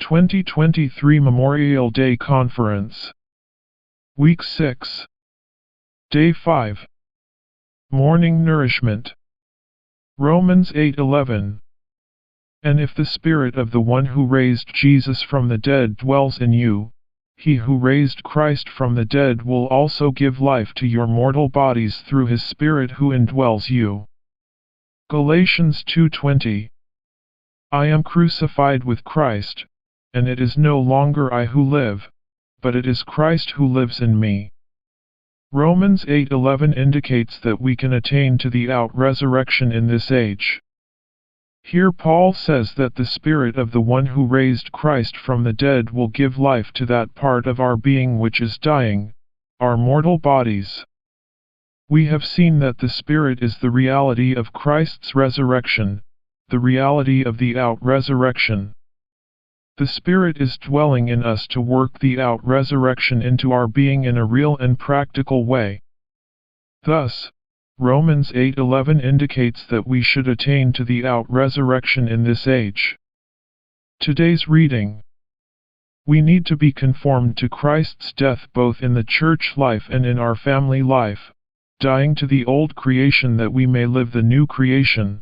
2023 Memorial Day Conference. Week 6. Day 5. Morning Nourishment. Romans 8:11. And if the Spirit of the one who raised Jesus from the dead dwells in you, he who raised Christ from the dead will also give life to your mortal bodies through his Spirit who indwells you. Galatians 2:20. I am crucified with Christ, and it is no longer I who live, but it is Christ who lives in me. Romans 8:11 indicates that we can attain to the out-resurrection in this age. Here Paul says that the Spirit of the one who raised Christ from the dead will give life to that part of our being which is dying, our mortal bodies. We have seen that the Spirit is the reality of Christ's resurrection, the reality of the out-resurrection. The Spirit is dwelling in us to work the out-resurrection into our being in a real and practical way. Thus, Romans 8:11 indicates that we should attain to the out-resurrection in this age. Today's reading. We need to be conformed to Christ's death both in the church life and in our family life, dying to the old creation that we may live the new creation.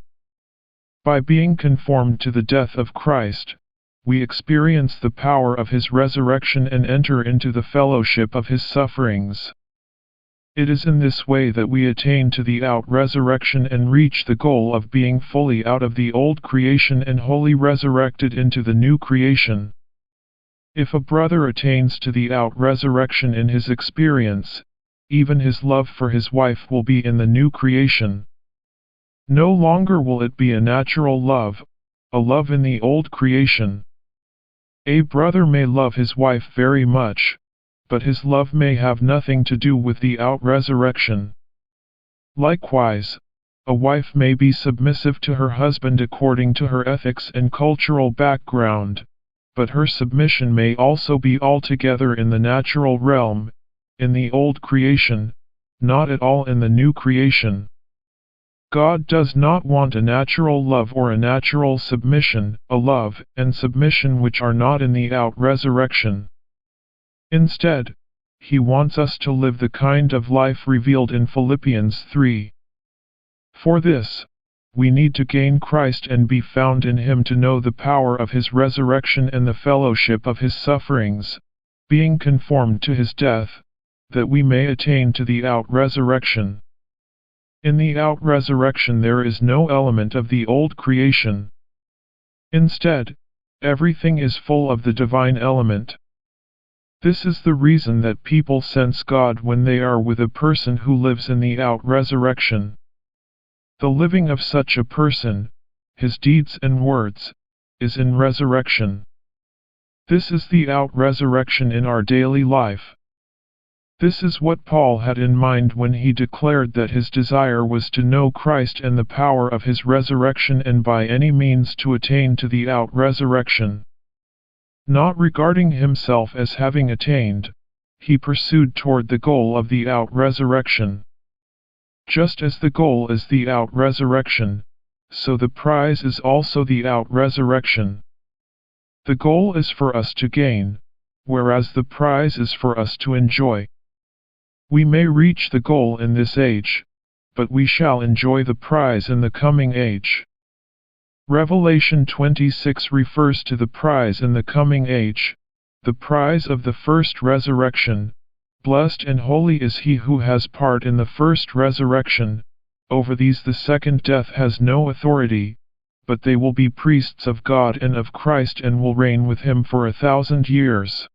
By being conformed to the death of Christ, we experience the power of his resurrection and enter into the fellowship of his sufferings. It is in this way that we attain to the out-resurrection and reach the goal of being fully out of the old creation and wholly resurrected into the new creation. If a brother attains to the out-resurrection in his experience, even his love for his wife will be in the new creation. No longer will it be a natural love, a love in the old creation. A brother may love his wife very much, but his love may have nothing to do with the out-resurrection. Likewise, a wife may be submissive to her husband according to her ethics and cultural background, but her submission may also be altogether in the natural realm, in the old creation, not at all in the new creation. God does not want a natural love or a natural submission, a love and submission which are not in the out-resurrection. Instead, he wants us to live the kind of life revealed in Philippians 3. For this, we need to gain Christ and be found in him to know the power of his resurrection and the fellowship of his sufferings, being conformed to his death, that we may attain to the out-resurrection. In the out-resurrection there is no element of the old creation. Instead, everything is full of the divine element. This is the reason that people sense God when they are with a person who lives in the out-resurrection. The living of such a person, his deeds and words, is in resurrection. This is the out-resurrection in our daily life. This is what Paul had in mind when he declared that his desire was to know Christ and the power of his resurrection and by any means to attain to the out-resurrection. Not regarding himself as having attained, he pursued toward the goal of the out-resurrection. Just as the goal is the out-resurrection, so the prize is also the out-resurrection. The goal is for us to gain, whereas the prize is for us to enjoy. We may reach the goal in this age, but we shall enjoy the prize in the coming age. Revelation 26 refers to the prize in the coming age, the prize of the first resurrection. Blessed and holy is he who has part in the first resurrection. Over these the second death has no authority, but they will be priests of God and of Christ and will reign with him for 1,000 years.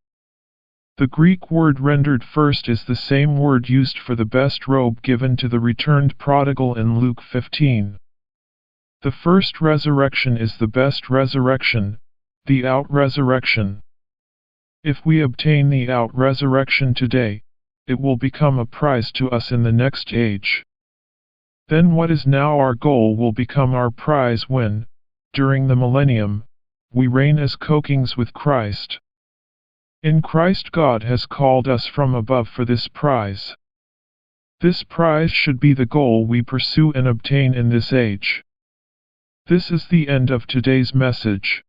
The Greek word rendered first is the same word used for the best robe given to the returned prodigal in Luke 15. The first resurrection is the best resurrection, the out-resurrection. If we obtain the out-resurrection today, it will become a prize to us in the next age. Then what is now our goal will become our prize when, during the millennium, we reign as co-kings with Christ. In Christ God has called us from above for this prize. This prize should be the goal we pursue and obtain in this age. This is the end of today's message.